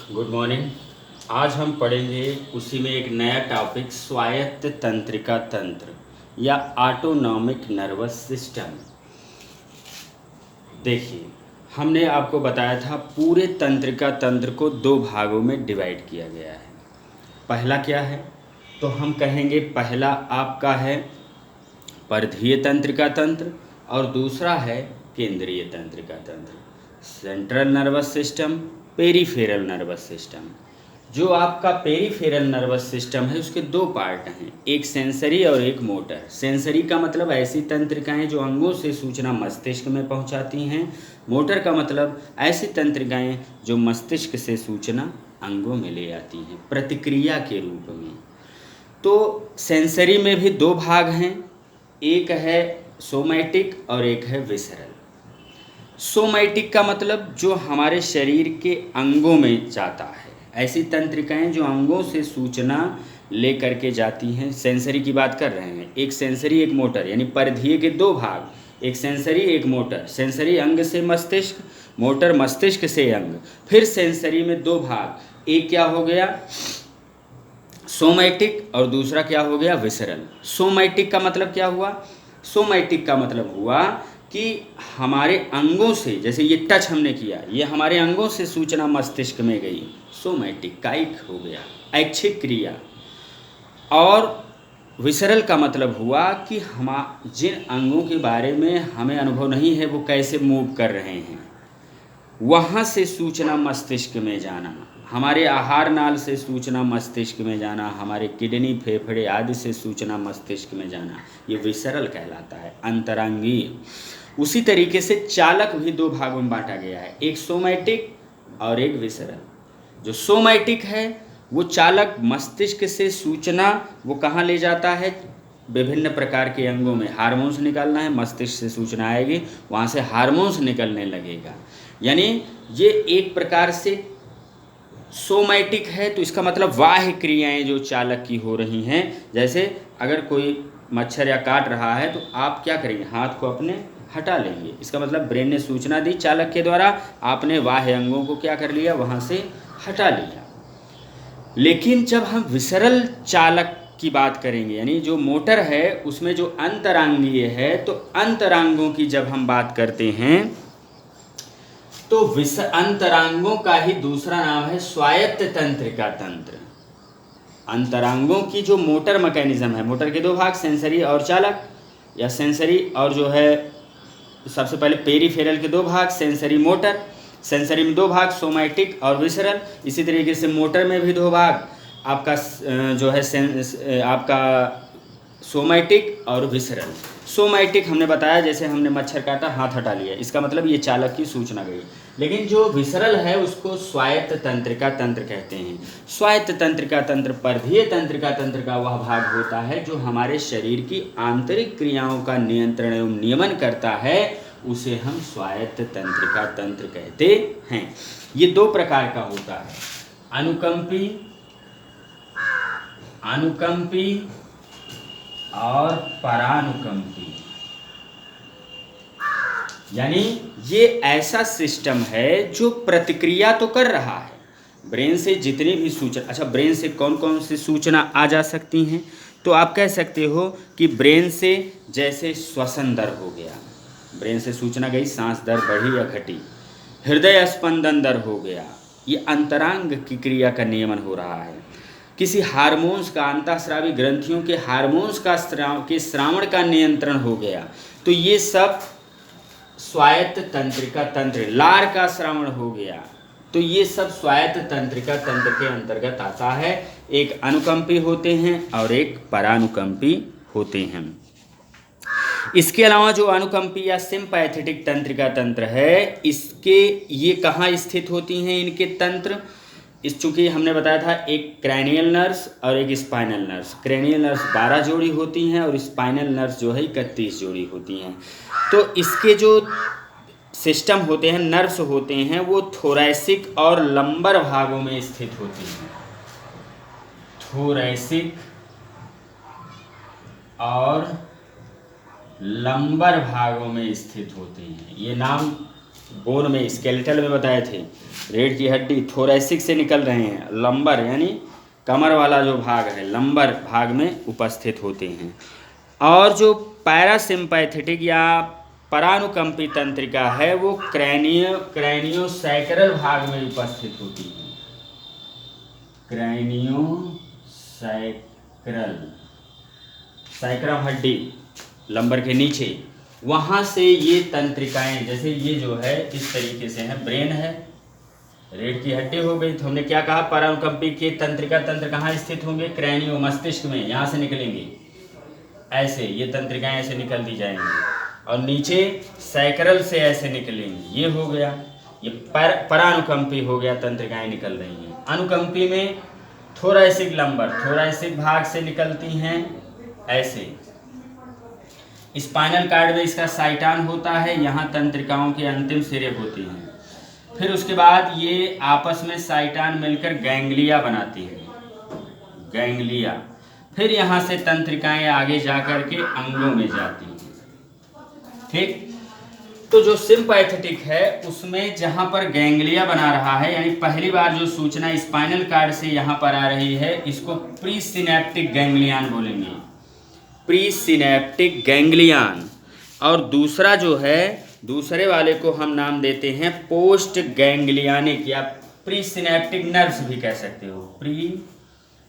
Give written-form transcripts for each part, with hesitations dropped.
Good morning. आज हम पढ़ेंगे उसी में एक नया टॉपिक स्वायत्त तंत्रिका तंत्र या ऑटोनॉमिक नर्वस सिस्टम। देखिए, हमने आपको बताया था पूरे तंत्रिका तंत्र को दो भागों में डिवाइड किया गया है। पहला क्या है? तो हम कहेंगे पहला आपका है परिधीय तंत्रिका तंत्र और दूसरा है केंद्रीय तंत्रिका तंत्र, central nervous system, peripheral nervous system. जो आपका पेरीफेरल नर्वस सिस्टम है उसके दो पार्ट हैं, एक सेंसरी और एक मोटर। सेंसरी का मतलब ऐसी तंत्रिकाएं जो अंगों से सूचना मस्तिष्क में पहुंचाती हैं। मोटर का मतलब ऐसी तंत्रिकाएं जो मस्तिष्क से सूचना अंगों में ले आती हैं प्रतिक्रिया के रूप में। तो सेंसरी में भी दो भाग हैं, एक है सोमैटिक और एक है विसरल। सोमैटिक का मतलब जो हमारे शरीर के अंगों में जाता है, ऐसी तंत्रिकाएं जो अंगों से सूचना ले करके जाती हैं। सेंसरी की बात कर रहे हैं, एक सेंसरी एक मोटर, यानी परिधीय के दो भाग, एक सेंसरी एक मोटर। सेंसरी अंग से मस्तिष्क, मोटर मस्तिष्क से अंग। फिर सेंसरी में दो भाग, एक क्या हो गया सोमैटिक और दूसरा क्या हो गया विसरल। सोमैटिक का मतलब क्या हुआ? सोमैटिक का मतलब हुआ कि हमारे अंगों से, जैसे ये टच हमने किया, ये हमारे अंगों से सूचना मस्तिष्क में गई, सोमैटिक कायिक हो गया, ऐच्छिक क्रिया। और विसरल का मतलब हुआ कि हम जिन अंगों के बारे में हमें अनुभव नहीं है वो कैसे मूव कर रहे हैं, वहाँ से सूचना मस्तिष्क में जाना, हमारे आहार नाल से सूचना मस्तिष्क में जाना, हमारे किडनी फेफड़े आदि से सूचना मस्तिष्क में जाना, ये विसरल कहलाता है, अंतरंगीय। उसी तरीके से चालक भी दो भागों में बांटा गया है, एक सोमैटिक और एक विसरल। जो सोमैटिक है वो चालक मस्तिष्क से सूचना वो कहाँ ले जाता है? विभिन्न प्रकार के अंगों में। हार्मोन्स निकालना है, मस्तिष्क से सूचना आएगी, वहाँ से हार्मोन्स निकलने लगेगा। यानी ये एक प्रकार से सोमैटिक है, तो इसका मतलब बाह्य क्रियाएं जो चालक की हो रही हैं। जैसे अगर कोई मच्छर या काट रहा है तो आप क्या करेंगे? हाथ को अपने हटा लेंगे। इसका मतलब ब्रेन ने सूचना दी चालक के द्वारा, आपने बाह्य अंगों को क्या कर लिया? वहाँ से हटा लिया। लेकिन जब हम विसरल चालक की बात करेंगे, यानी जो मोटर है उसमें जो अंतरांगीय है, तो अंतरांगों की जब हम बात करते हैं तो अंतरांगों का ही दूसरा नाम है स्वायत्त तंत्रिका तंत्र। अंतरांगों की जो मोटर मैकेनिज्म है, मोटर के दो भाग, सेंसरी और चालक, या सेंसरी और जो है सबसे पहले पेरीफेरल के दो भाग, सेंसरी मोटर। सेंसरी में दो भाग, सोमैटिक और विसरल। इसी तरीके से मोटर में भी दो भाग, आपका जो है आपका सोमैटिक और विसरल। सोमैटिक हमने बताया, जैसे हमने मच्छर काटा, हाथ हटा लिया, इसका मतलब ये चालक की सूचना गई। लेकिन जो विसरल है उसको स्वायत्त तंत्रिका तंत्र कहते हैं। स्वायत्त तंत्रिका तंत्र परिधीय तंत्रिका तंत्र का वह भाग होता है जो हमारे शरीर की आंतरिक क्रियाओं का नियंत्रण एवं नियमन करता है, उसे हम स्वायत्त तंत्रिका तंत्र कहते हैं। ये दो प्रकार का होता है, अनुकंपी और परानुकंपी। यानी ये ऐसा सिस्टम है जो प्रतिक्रिया तो कर रहा है ब्रेन से जितनी भी सूचना। अच्छा, ब्रेन से कौन कौन सी सूचना आ जा सकती हैं? तो आप कह सकते हो कि ब्रेन से जैसे श्वसन दर हो गया, ब्रेन से सूचना गई, सांस दर बढ़ी या घटी, हृदय स्पंदन दर हो गया, ये अंतरांग की क्रिया का नियमन हो रहा है। किसी हार्मोन्स का, अंतःस्रावी ग्रंथियों के हार्मोन्स का श्रावण का नियंत्रण हो गया, तो ये सब स्वायत्त तंत्रिका तंत्र। लार का श्रावण हो गया, तो ये सब स्वायत्त तंत्रिका तंत्र के अंतर्गत आता है। एक अनुकंपी होते हैं और एक परानुकंपी होते हैं। इसके अलावा जो अनुकंपी या सिंपैथेटिक तंत्रिका तंत्र है, इसके ये कहाँ स्थित होती हैं इनके तंत्र? इस चूँकि हमने बताया था एक क्रैनियल नर्व्स और एक स्पाइनल नर्व्स। क्रैनियल नर्व्स 12 जोड़ी होती हैं और स्पाइनल नर्व्स जो है 31 जोड़ी होती हैं। तो इसके जो सिस्टम होते हैं, नर्व्स होते हैं, वो थोरैसिक और लंबर भागों में स्थित होती हैं। थोरैसिक और लंबर भागों में स्थित होते हैं। ये नाम बोन में, स्केलेटल में बताए थे, रीढ़ की हड्डी थोरैसिक से निकल रहे हैं, लंबर यानी कमर वाला जो भाग है लंबर भाग में उपस्थित होते हैं। और जो पैरासिम्पैथेटिक या परानुकंपी तंत्रिका है वो क्रैनियोसैक्रल भाग में उपस्थित होती है। क्रैनियोसैक्रल, सैक्रम हड्डी लंबर के नीचे, वहाँ से ये तंत्रिकाएं, जैसे ये जो है इस तरीके से है, ब्रेन है, रीढ़ की हड्डी हो गई, तो हमने क्या कहा, परानुकंपी के तंत्र कहाँ स्थित होंगे, क्रैनियो मस्तिष्क में, यहाँ से निकलेंगे ऐसे, ये तंत्रिकाएं ऐसे निकल दी जाएंगी, और नीचे सैक्रल से ऐसे निकलेंगी, ये हो गया, ये परानुकंपी हो गया, तंत्रिकाएं निकल रही हैं। अनुकंपी में थोरैसिक लंबर, थोरैसिक भाग से निकलती हैं ऐसे। स्पाइनल कार्ड में इसका साइटान होता है, यहाँ तंत्रिकाओं के अंतिम सिरे होती हैं। फिर उसके बाद ये आपस में साइटान मिलकर गैंग्लिया बनाती है, गैंग्लिया। फिर यहाँ से तंत्रिकाएं आगे जाकर के अंगों में जाती हैं। ठीक, तो जो सिम्पैथेटिक है उसमें जहाँ पर गैंग्लिया बना रहा है, यानी पहली बार जो सूचना स्पाइनल कार्ड से यहाँ पर आ रही है, इसको प्री सिनेप्टिक गैंग्लियन बोलेंगे, प्री सिनेप्टिक गैंग्लियन। और दूसरा जो है, दूसरे वाले को हम नाम देते हैं पोस्ट गैंग्लियानिक या प्री सिनेप्टिक नर्व्स भी कह सकते हो, प्री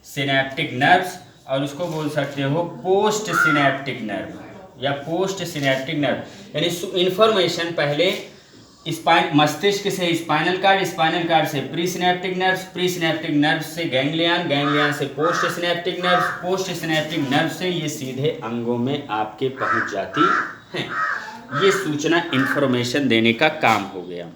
सिनेप्टिक नर्व्स, और उसको बोल सकते हो पोस्ट सिनेप्टिक नर्व या पोस्ट सिनेप्टिक नर्व। यानी इन्फॉर्मेशन पहले मस्तिष्क से स्पाइनल कार्ड से pre synaptic nerves, pre synaptic nerve से गैंग्लियन, गैंग्लियन से post synaptic nerves, post synaptic nerve से ये सीधे अंगों में आपके पहुंच जाती हैं। ये सूचना इन्फॉर्मेशन देने का काम हो गया।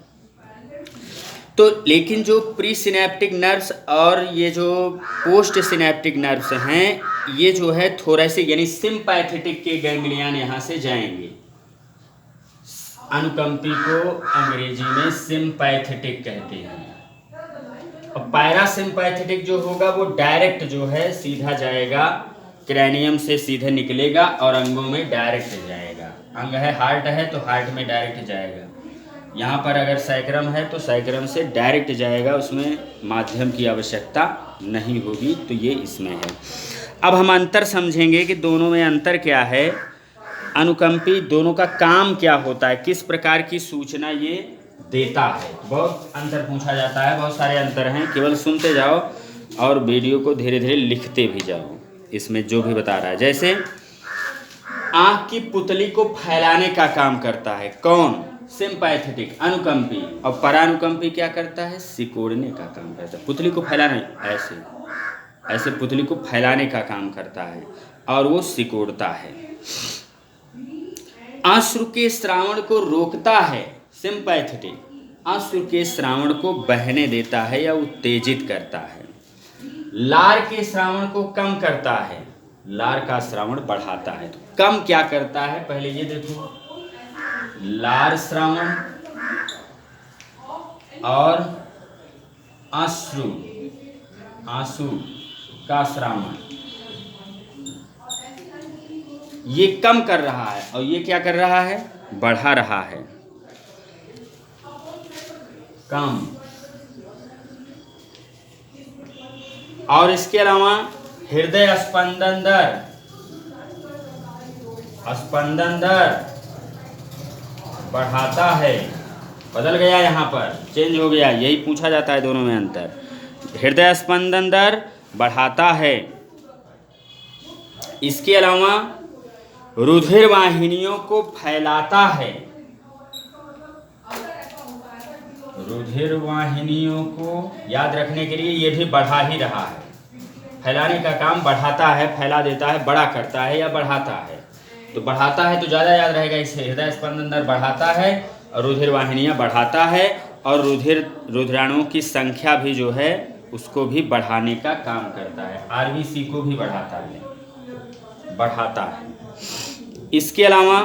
तो लेकिन जो प्री सिनेप्टिक नर्व्स और ये जो पोस्ट सिनेप्टिक नर्व्स हैं, ये जो है थोरैसिक यानी सिम्पैथेटिक के गैंग्लियन यहाँ से जाएंगे। अनुकंपी को अंग्रेजी में सिम्पैथेटिक कहते हैं। और पैरासिम्पैथेटिक जो होगा वो डायरेक्ट जो है सीधा जाएगा, क्रैनियम से सीधे निकलेगा और अंगों में डायरेक्ट जाएगा। अंग है, हार्ट है तो हार्ट में डायरेक्ट जाएगा। यहाँ पर अगर सैक्रम है तो सैक्रम से डायरेक्ट जाएगा, उसमें माध्यम की आवश्यकता नहीं होगी। तो ये इसमें है। अब हम अंतर समझेंगे कि दोनों में अंतर क्या है, अनुकंपी दोनों का काम क्या होता है, किस प्रकार की सूचना ये देता है। बहुत अंतर पूछा जाता है, बहुत सारे अंतर हैं, केवल सुनते जाओ और वीडियो को धीरे धीरे लिखते भी जाओ। इसमें जो भी बता रहा है, जैसे आँख की पुतली को फैलाने का काम करता है कौन, सिम्पैथेटिक अनुकंपी, और परानुकंपी क्या करता है, सिकोड़ने का काम करता है। पुतली को फैलाना, ऐसे ऐसे पुतली को फैलाने का काम करता है और वो सिकोड़ता है। अश्रु के श्रावण को रोकता है, सिम्पैथेटिक अश्रु के श्रावण को बहने देता है या उत्तेजित करता है। लार के श्रावण को कम करता है, लार का श्रावण बढ़ाता है। तो कम क्या करता है, पहले ये देखो, लार श्रावण और आंसू का श्रावण ये कम कर रहा है, और ये क्या कर रहा है, बढ़ा रहा है, कम। और इसके अलावा हृदय स्पंदन दर बढ़ाता है। बदल गया, यहाँ पर चेंज हो गया, यही पूछा जाता है दोनों में अंतर। हृदय स्पंदन दर बढ़ाता है। इसके अलावा रुधिर वाहिनियों को फैलाता है, रुधिर वाहिनियों को याद रखने के लिए ये भी बढ़ा ही रहा है। फैलाने का काम बढ़ाता है, फैला देता है, बड़ा करता है या बढ़ाता है। तो बढ़ाता है तो ज़्यादा याद रहेगा इसे, हृदय स्पंदन दर बढ़ाता है और रुधिर वाहिनियाँ बढ़ाता है, और रुधिराणुओं की संख्या भी जो है उसको भी बढ़ाने का काम करता है। आरबीसी को भी बढ़ाता है। इसके अलावा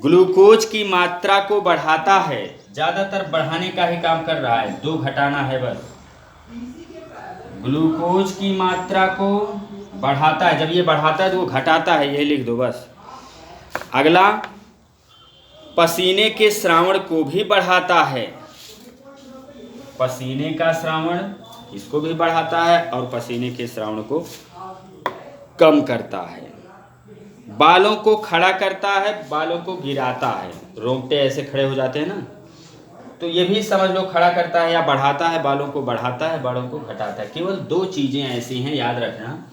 ग्लूकोज की मात्रा को बढ़ाता है, ज़्यादातर बढ़ाने का ही काम कर रहा है, 2 घटाना है बस। ग्लूकोज की मात्रा को बढ़ाता है, जब ये बढ़ाता है तो वो घटाता है, यही लिख दो बस। अगला पसीने के श्रावण को भी बढ़ाता है। पसीने का श्रावण इसको भी बढ़ाता है और पसीने के श्रावण को कम करता है। बालों को खड़ा करता है, बालों को गिराता है। रोंगटे ऐसे खड़े हो जाते हैं ना, तो ये भी समझ लो खड़ा करता है या बढ़ाता है। बालों को बढ़ाता है, बालों को घटाता है। केवल दो चीजें ऐसी हैं, याद रखना,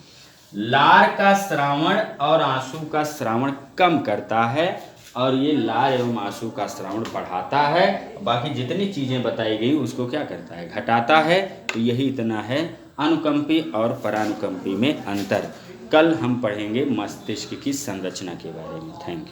लार का श्रावण और आंसू का श्रावण कम करता है और ये लार एवं आंसू का श्रावण बढ़ाता है। बाकी जितनी चीजें बताई गई उसको क्या करता है, घटाता है। तो यही इतना है अनुकंपी और परानुकंपी में अंतर। कल हम पढ़ेंगे मस्तिष्क की संरचना के बारे में। Thank you.